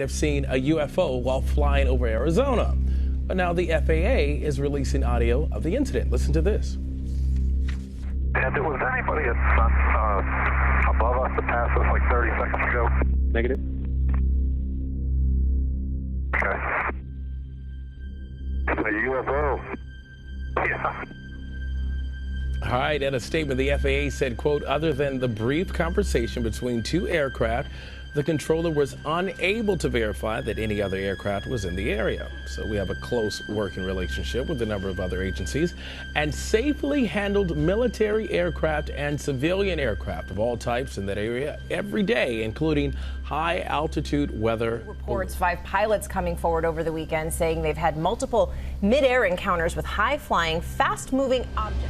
have seen a UFO while flying over Arizona. But now the FAA is releasing audio of the incident. Listen to this. And was anybody above us that passed us like 30 seconds ago? Negative. Okay. It's a UFO. Yeah. All right, in a statement, the FAA said, quote, other than the brief conversation between two aircraft, the controller was unable to verify that any other aircraft was in the area. So we have a close working relationship with a number of other agencies and safely handled military aircraft and civilian aircraft of all types in that area every day, including high altitude weather. Reports 5 pilots coming forward over the weekend saying they've had multiple mid-air encounters with high flying, fast moving objects.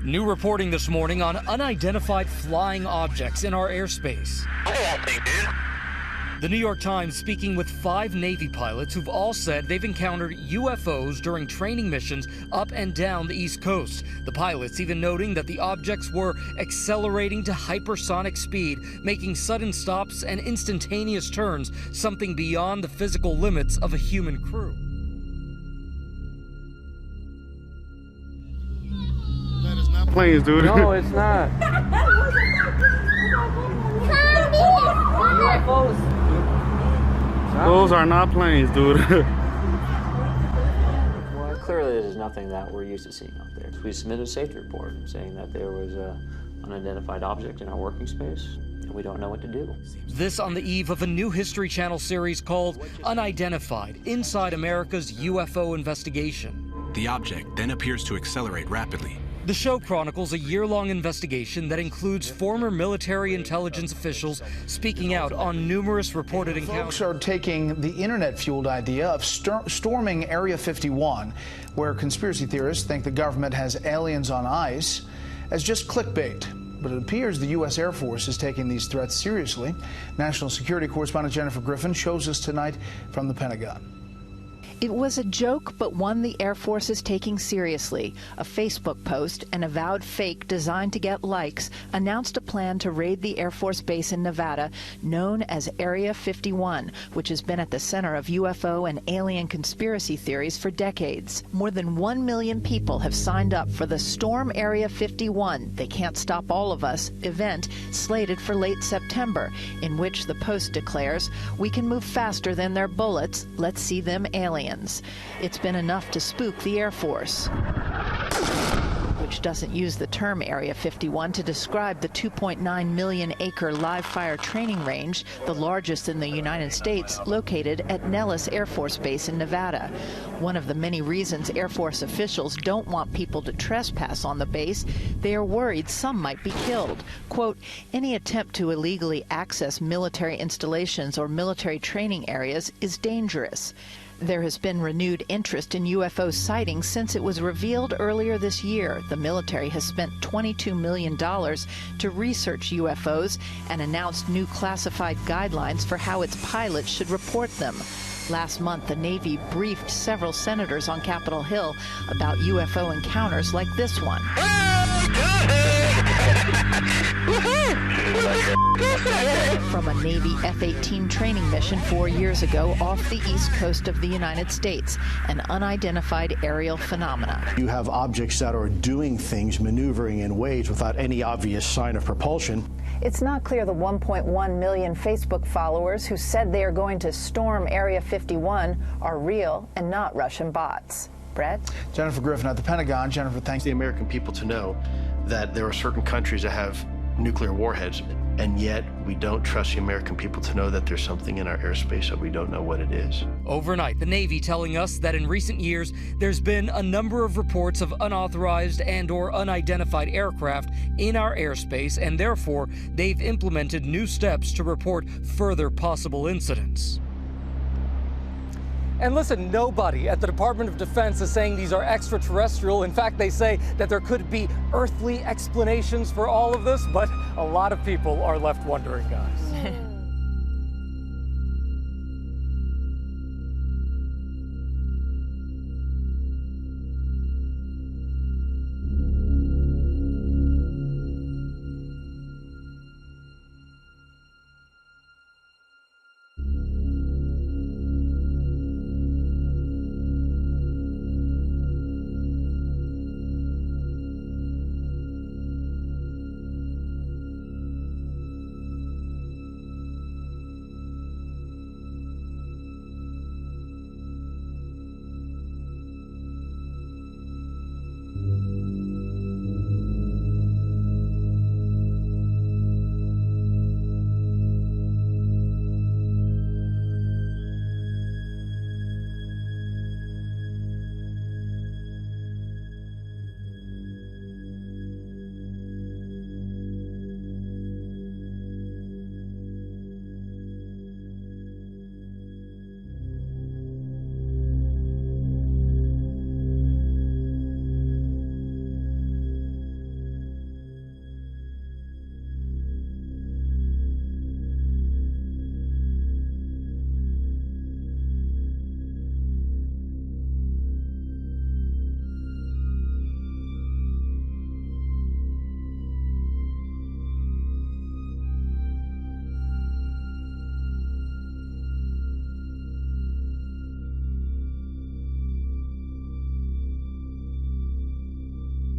New reporting this morning on unidentified flying objects in our airspace. The New York Times speaking with 5 Navy pilots who've all said they've encountered UFOs during training missions up and down the East Coast. The pilots even noting that the objects were accelerating to hypersonic speed, making sudden stops and instantaneous turns, something beyond the physical limits of a human crew. Planes, dude. No, it's not. Those are not planes, dude. Well, clearly there's nothing that we're used to seeing out there. We submitted a safety report saying that there was an unidentified object in our working space, and we don't know what to do. This on the eve of a new History Channel series called Unidentified: Inside America's UFO Investigation. The object then appears to accelerate rapidly. The show chronicles a year-long investigation that includes former military intelligence officials speaking out on numerous reported encounters. Folks are taking the internet-fueled idea of storming Area 51, where conspiracy theorists think the government has aliens on ice, as just clickbait. But it appears the U.S. Air Force is taking these threats seriously. National Security Correspondent Jennifer Griffin shows us tonight from the Pentagon. It was a joke, but one the Air Force is taking seriously. A Facebook post, an avowed fake designed to get likes, announced a plan to raid the Air Force base in Nevada known as Area 51, which has been at the center of UFO and alien conspiracy theories for decades. More than 1 million people have signed up for the Storm Area 51, They Can't Stop All of Us event slated for late September, in which the post declares, "We can move faster than their bullets. Let's see them aliens." It's been enough to spook the Air Force, which doesn't use the term Area 51 to describe the 2.9 million acre live fire training range, the largest in the United States, located at Nellis Air Force Base in Nevada. One of the many reasons Air Force officials don't want people to trespass on the base, they are worried some might be killed. Quote, any attempt to illegally access military installations or military training areas is dangerous. There has been renewed interest in UFO sightings since it was revealed earlier this year. The military has spent $22 million to research UFOs and announced new classified guidelines for how its pilots should report them. Last month, the Navy briefed several senators on Capitol Hill about UFO encounters like this one. From a Navy F-18 training mission 4 years ago off the east coast of the United States, an unidentified aerial phenomena. You have objects that are doing things, maneuvering in ways without any obvious sign of propulsion. It's not clear the 1.1 million Facebook followers who said they are going to storm Area 51 are real and not Russian bots. Brett? Jennifer Griffin at the Pentagon. Jennifer, thanks. The American people to know that there are certain countries that have nuclear warheads. and yet we don't trust the American people to know that there's something in our airspace that we don't know what it is. Overnight, the Navy telling us that in recent years, there's been a number of reports of unauthorized and/or unidentified aircraft in our airspace, and therefore, they've implemented new steps to report further possible incidents. And listen, nobody at the Department of Defense is saying these are extraterrestrial. In fact, they say that there could be earthly explanations for all of this, but a lot of people are left wondering, guys.